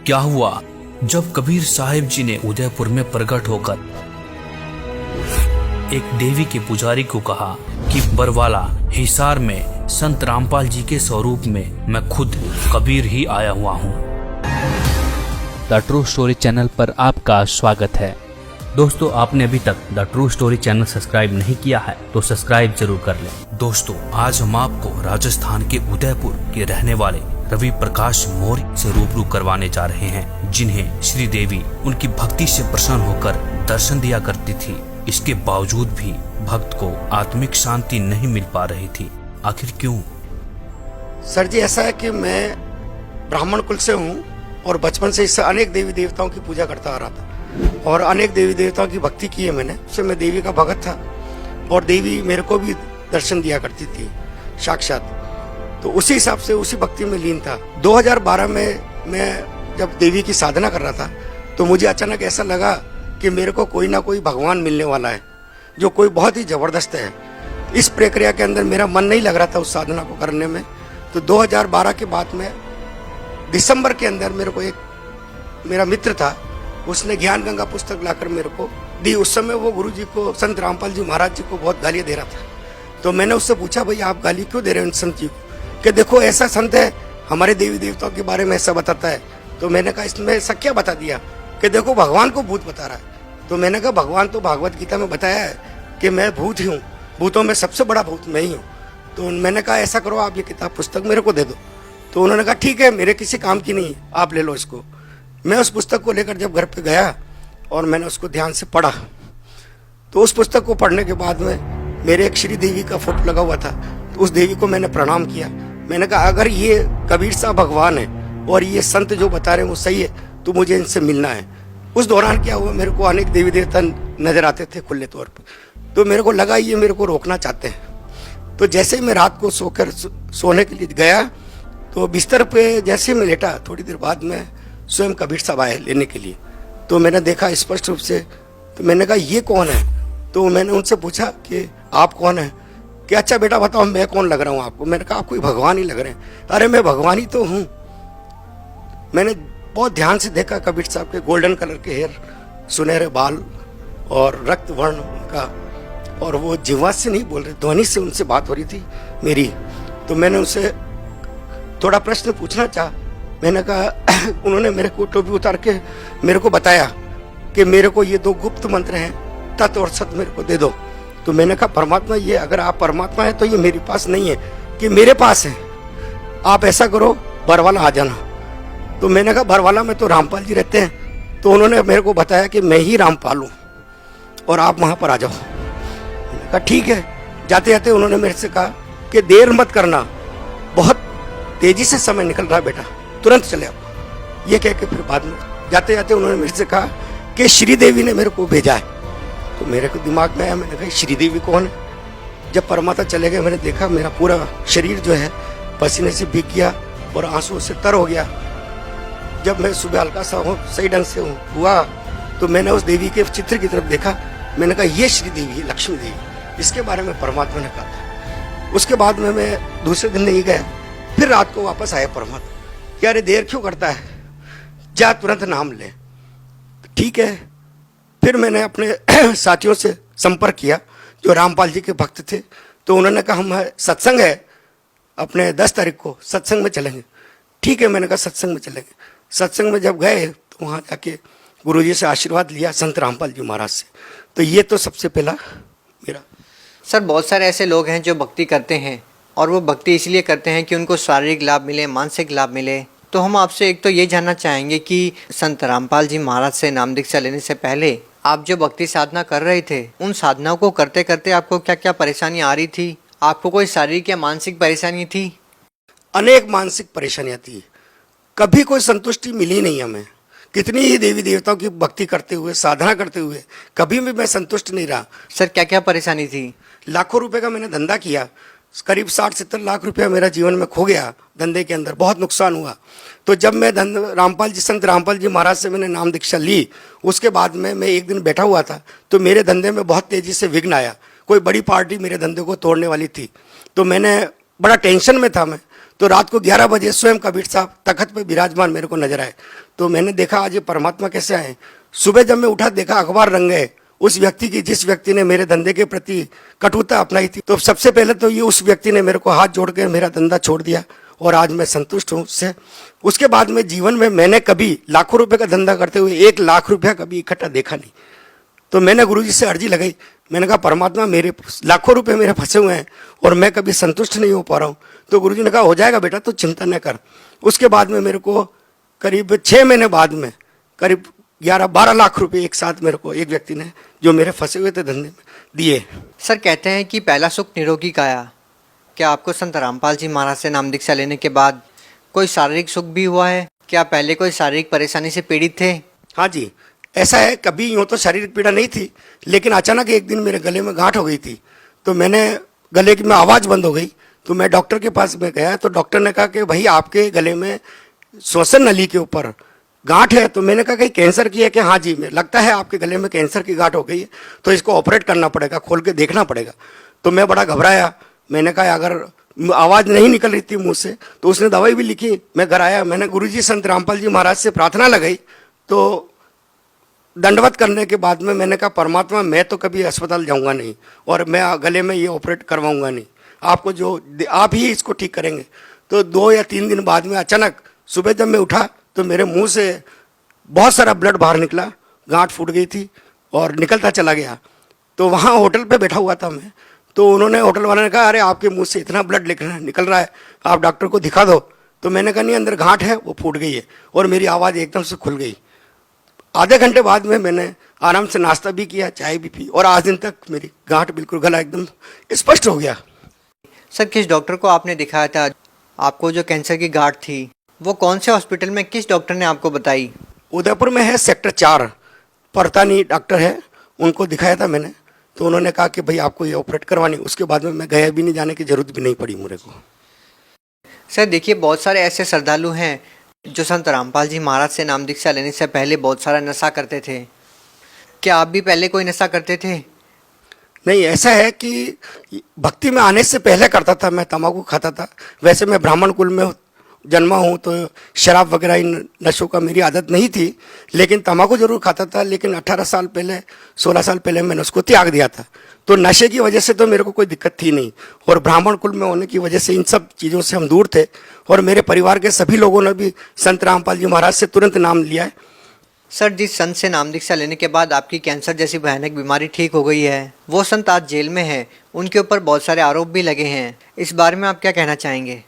क्या हुआ जब कबीर साहिब जी ने उदयपुर में प्रकट होकर एक देवी के पुजारी को कहा कि बरवाला हिसार में संत रामपाल जी के स्वरूप में मैं खुद कबीर ही आया हुआ हूँ। द ट्रू स्टोरी चैनल पर आपका स्वागत है। दोस्तों, आपने अभी तक the true story channel subscribe नहीं किया है तो सब्सक्राइब जरूर कर लें। दोस्तों, आज हम आपको राजस्थान के उदयपुर के रहने वाले रवि प्रकाश मौर्य से रूबरू करवाने जा रहे हैं, जिन्हें श्री देवी उनकी भक्ति से प्रसन्न होकर दर्शन दिया करती थी। इसके बावजूद भी भक्त को आत्मिक शांति नहीं मिल पा रही थी। आखिर क्यों? सर जी, ऐसा है कि मैं ब्राह्मण कुल से हूँ और बचपन से इससे अनेक देवी देवताओं की पूजा करता आ रहा था और अनेक देवी देवताओं की भक्ति की है मैंने। उससे मैं देवी का भगत था और देवी मेरे को भी दर्शन दिया करती थी साक्षात। तो उसी हिसाब से उसी भक्ति में लीन था। 2012 में मैं जब देवी की साधना कर रहा था तो मुझे अचानक ऐसा लगा कि मेरे को कोई ना कोई भगवान मिलने वाला है जो कोई बहुत ही जबरदस्त है। इस प्रक्रिया के अंदर मेरा मन नहीं लग रहा था उस साधना को करने में। तो 2012 के बाद में दिसंबर के अंदर मेरे को एक मेरा मित्र था, उसने ज्ञान गंगा पुस्तक लाकर मेरे को दी। उस समय वो गुरु जी को, संत रामपाल जी महाराज जी को बहुत गालियाँ दे रहा था। तो मैंने उससे पूछा, भाई आप गाली क्यों दे रहे हो संत जी को? कि देखो ऐसा संत है, हमारे देवी देवताओं के बारे में ऐसा बताता है। तो मैंने कहा इसमें ऐसा क्या बता दिया? कि देखो भगवान को भूत बता रहा है। तो मैंने कहा भगवान तो भागवत गीता में बताया है कि मैं भूत ही हूँ, भूतों में सबसे बड़ा भूत मैं ही हूँ। तो मैंने कहा ऐसा करो, आप ये किताब पुस्तक मेरे को दे दो। तो उन्होंने कहा ठीक है, मेरे किसी काम की नहीं है, आप ले लो इसको। मैं उस पुस्तक को लेकर जब घर पे गया और मैंने उसको ध्यान से पढ़ा, तो उस पुस्तक को पढ़ने के बाद में मेरे एक श्री देवी का फोटो लगा हुआ था। तो उस देवी को मैंने प्रणाम किया। मैंने कहा अगर ये कबीर साहब भगवान है और ये संत जो बता रहे हैं वो सही है तो मुझे इनसे मिलना है। उस दौरान क्या हुआ, मेरे को अनेक देवी देवता नजर आते थे खुले तौर पर। तो मेरे को लगा ये मेरे को रोकना चाहते हैं। तो जैसे ही मैं रात को सोकर सोने के लिए गया तो बिस्तर पे जैसे मैं लेटा, थोड़ी देर बाद में स्वयं कबीर साहब आए लेने के लिए। तो मैंने देखा स्पष्ट रूप से। तो मैंने कहा ये कौन है? तो मैंने उनसे पूछा कि आप कौन है? कि अच्छा बेटा बताओ मैं कौन लग रहा हूँ आपको? मैंने कहा आप कोई भगवान ही लग रहे हैं। अरे मैं भगवान ही तो हूँ। मैंने बहुत ध्यान से देखा कबीर साहब के गोल्डन कलर के हेयर, सुनहरे बाल और रक्त वर्ण उनका, और वो जिह्वा से नहीं बोल रहे, ध्वनि से उनसे बात हो रही थी मेरी। तो मैंने उनसे थोड़ा प्रश्न पूछना चाहा। मैंने कहा उन्होंने मेरे को टोपी उतार के मेरे को बताया कि मेरे को ये 2 गुप्त मंत्र हैं, तत् और सत मेरे को दे दो। तो मैंने कहा परमात्मा, ये अगर आप परमात्मा है तो ये मेरे पास नहीं है कि मेरे पास है। आप ऐसा करो, बरवाला आ जाना। तो मैंने कहा बरवाला में तो रामपाल जी रहते हैं। तो उन्होंने मेरे को बताया कि मैं ही रामपाल हूँ और आप वहाँ पर आ जाओ। मैंने कहा ठीक है। जाते जाते उन्होंने मेरे से कहा कि देर मत करना, बहुत तेजी से समय निकल रहा है बेटा, तुरंत चले आओ। ये कह के फिर बाद में जाते जाते उन्होंने मेरे से कहा कि श्री देवी ने मेरे को भेजा है। तो मेरे को दिमाग में आया, मैंने कहा श्री देवी कौन है? जब परमात्मा चले गए मैंने देखा मेरा पूरा शरीर जो है पसीने से भीग गया और आंसू से तर हो गया। जब मैं सुबह हल्का सा सही ढंग से हुआ तो मैंने उस देवी के चित्र की तरफ देखा। मैंने कहा ये श्री देवी है, लक्ष्मी देवी, इसके बारे में परमात्मा ने कहा था। उसके बाद में मैं दूसरे दिन नहीं गया। फिर रात को वापस आया परमात्मा, क्या अरे देर क्यों करता है, जा तुरंत नाम ले। ठीक है। फिर मैंने अपने साथियों से संपर्क किया जो रामपाल जी के भक्त थे। तो उन्होंने कहा हम सत्संग है अपने 10 तारीख को, सत्संग में चलेंगे। ठीक है, मैंने कहा सत्संग में चलेंगे। सत्संग में जब गए तो वहाँ जाके गुरुजी से आशीर्वाद लिया, संत रामपाल जी महाराज से। तो ये तो सबसे पहला मेरा। सर, बहुत सारे ऐसे लोग हैं जो भक्ति करते हैं और वो भक्ति इसलिए करते हैं कि उनको शारीरिक लाभ मिले, मानसिक लाभ मिले। तो हम आपसे एक तो ये जानना चाहेंगे कि संत रामपाल जी महाराज से नाम दीक्षा लेने से पहले आप जो भक्ति साधना कर रहे थे, उन साधनाओं को करते करते आपको क्या क्या परेशानी आ रही थी? आपको कोई शारीरिक या मानसिक परेशानी थी? अनेक मानसिक परेशानियां थी, कभी कोई संतुष्टि मिली नहीं हमें। कितनी ही देवी देवताओं की भक्ति करते हुए, साधना करते हुए, कभी भी मैं संतुष्ट नहीं रहा। सर, क्या क्या परेशानी थी? लाखों रुपए का मैंने धंधा किया, करीब 60-70 लाख रुपया मेरा जीवन में खो गया धंधे के अंदर, बहुत नुकसान हुआ। तो जब मैं संत रामपाल जी महाराज से मैंने नाम दीक्षा ली, उसके बाद में मैं एक दिन बैठा हुआ था तो मेरे धंधे में बहुत तेजी से विघ्न आया। कोई बड़ी पार्टी मेरे धंधे को तोड़ने वाली थी। तो मैंने बड़ा टेंशन में था मैं। तो रात को 11 बजे स्वयं कबीर साहब तख्त पे विराजमान मेरे को नजर आए। तो मैंने देखा आज ये परमात्मा कैसे आए। सुबह जब मैं उठा देखा अखबार रंग गए उस व्यक्ति की जिस व्यक्ति ने मेरे धंधे के प्रति कटुता अपनाई थी। तो सबसे पहले तो ये उस व्यक्ति ने मेरे को हाथ जोड़ के मेरा धंधा छोड़ दिया और आज मैं संतुष्ट हूँ उससे। उसके बाद में जीवन में मैंने कभी लाखों रुपए का धंधा करते हुए 1 लाख रुपया कभी इकट्ठा देखा नहीं। तो मैंने गुरुजी से अर्जी लगाई, मैंने कहा परमात्मा मेरे लाखों रुपए मेरे फंसे हुए हैं और मैं कभी संतुष्ट नहीं हो पा रहा हूँ। तो गुरुजी ने कहा हो जाएगा बेटा, तो चिंता न कर। उसके बाद में मेरे को करीब 6 महीने बाद में करीब 11-12 लाख रुपए एक साथ मेरे को एक व्यक्ति ने जो मेरे फंसे हुए थे धंधे में दिए। सर कहते हैं कि पहला सुख निरोगी काया। क्या आपको संत रामपाल जी महाराज से नाम दीक्षा लेने के बाद कोई शारीरिक सुख भी हुआ है? क्या पहले कोई शारीरिक परेशानी से पीड़ित थे? हाँ जी, ऐसा है। कभी यूँ तो शारीरिक पीड़ा नहीं थी, लेकिन अचानक एक दिन मेरे गले में गांठ हो गई थी। तो मैंने गले की में आवाज़ बंद हो गई। तो मैं डॉक्टर के पास में गया तो डॉक्टर ने कहा कि भाई आपके गले में श्वसन नली के ऊपर गांठ है। तो मैंने कहा कहीं कैंसर की है कि हाँ जी, मैं लगता है आपके गले में कैंसर की गांठ हो गई है, तो इसको ऑपरेट करना पड़ेगा, खोल के देखना पड़ेगा। तो मैं बड़ा घबराया। मैंने कहा अगर आवाज़ नहीं निकल रही थी मुंह से, तो उसने दवाई भी लिखी। मैं घर आया, मैंने गुरुजी संत रामपाल जी महाराज से प्रार्थना लगाई। तो दंडवत करने के बाद में मैंने कहा परमात्मा मैं तो कभी अस्पताल जाऊंगा नहीं और मैं गले में ये ऑपरेट करवाऊंगा नहीं, आपको जो आप ही इसको ठीक करेंगे। तो 2 या 3 दिन बाद में अचानक सुबह जब मैं उठा तो मेरे मुंह से बहुत सारा ब्लड बाहर निकला, गांठ फूट गई थी और निकलता चला गया। तो वहाँ होटल पे बैठा हुआ था मैं, तो उन्होंने होटल वाले ने कहा अरे आपके मुंह से इतना ब्लड निकल रहा है, आप डॉक्टर को दिखा दो। तो मैंने कहा नहीं, अंदर गांठ है वो फूट गई है, और मेरी आवाज़ एकदम से खुल गई। आधे घंटे बाद में मैंने आराम से नाश्ता भी किया, चाय भी पी, और आज दिन तक मेरी गांठ बिल्कुल गला एकदम स्पष्ट हो गया। सर किस डॉक्टर को आपने दिखाया था? आपको जो कैंसर की गांठ थी वो कौन से हॉस्पिटल में, किस डॉक्टर ने आपको बताई? उदयपुर में है सेक्टर 4 परतानी डॉक्टर है, उनको दिखाया था मैंने। तो उन्होंने कहा कि भाई आपको ये ऑपरेट करवानी। उसके बाद में मैं गया भी नहीं, जाने की जरूरत भी नहीं पड़ी मेरे को। सर देखिए बहुत सारे ऐसे श्रद्धालु हैं जो संत रामपाल जी महाराज से नाम दीक्षा लेने से पहले बहुत सारा नशा करते थे। क्या आप भी पहले कोई नशा करते थे? नहीं, ऐसा है कि भक्ति में आने से पहले करता था, मैं तंबाकू खाता था। वैसे मैं ब्राह्मण कुल में जन्मा हूँ, तो शराब वगैरह इन नशों का मेरी आदत नहीं थी, लेकिन तंबाकू जरूर खाता था। लेकिन 18 साल पहले 16 साल पहले मैंने उसको त्याग दिया था। तो नशे की वजह से तो मेरे को कोई दिक्कत थी नहीं, और ब्राह्मण कुल में होने की वजह से इन सब चीज़ों से हम दूर थे। और मेरे परिवार के सभी लोगों ने भी संत रामपाल जी महाराज से तुरंत नाम लिया है। सर जिस संत से नाम दीक्षा लेने के बाद आपकी कैंसर जैसी भयानक बीमारी ठीक हो गई है, वो संत आज जेल में है, उनके ऊपर बहुत सारे आरोप भी लगे हैं। इस बारे में आप क्या कहना चाहेंगे?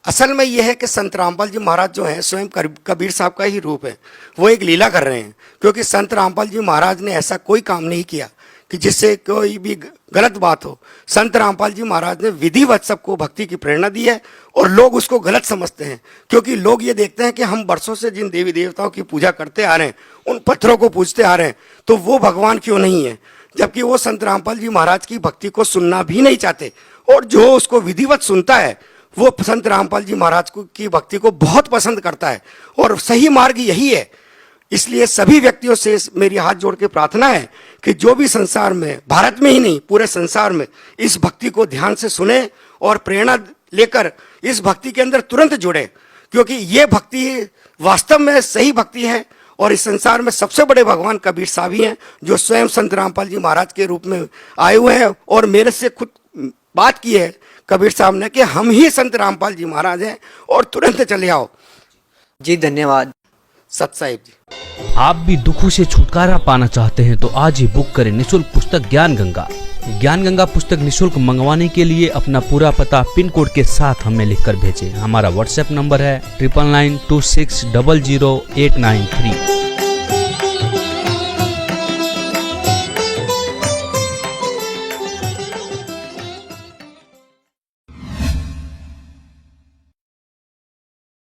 असल में यह है कि संत रामपाल जी महाराज जो हैं स्वयं कबीर साहब का ही रूप है। वो एक लीला कर रहे हैं, क्योंकि संत रामपाल जी महाराज ने ऐसा कोई काम नहीं किया कि जिससे कोई भी गलत बात हो। संत रामपाल जी महाराज ने विधिवत सबको भक्ति की प्रेरणा दी है, और लोग उसको गलत समझते हैं, क्योंकि लोग ये देखते हैं कि हम वर्षों से जिन देवी देवताओं की पूजा करते आ रहे हैं, उन पत्थरों को पूजते आ रहे हैं, तो वो भगवान क्यों नहीं है, जबकि वो संत रामपाल जी महाराज की भक्ति को सुनना भी नहीं चाहते। और जो उसको विधिवत सुनता है वो संत रामपाल जी महाराज की भक्ति को बहुत पसंद करता है, और सही मार्ग यही है। इसलिए सभी व्यक्तियों से मेरी हाथ जोड़ के प्रार्थना है कि जो भी संसार में, भारत में ही नहीं पूरे संसार में, इस भक्ति को ध्यान से सुने और प्रेरणा लेकर इस भक्ति के अंदर तुरंत जुड़े, क्योंकि ये भक्ति वास्तव में सही भक्ति है। और इस संसार में सबसे बड़े भगवान कबीर साहब ही हैं, जो स्वयं संत रामपाल जी महाराज के रूप में आए हुए हैं, और मेरे से खुद बात की है कबीर साहब ने कि हम ही संत रामपाल जी महाराज हैं, और तुरंत चले आओ। जी धन्यवाद सत साहिब जी। आप भी दुखों से छुटकारा पाना चाहते हैं तो आज ही बुक करें निःशुल्क पुस्तक ज्ञान गंगा। ज्ञान गंगा पुस्तक निःशुल्क मंगवाने के लिए अपना पूरा पता पिन कोड के साथ हमें लिखकर भेजें। हमारा व्हाट्सएप नंबर है 9992600893।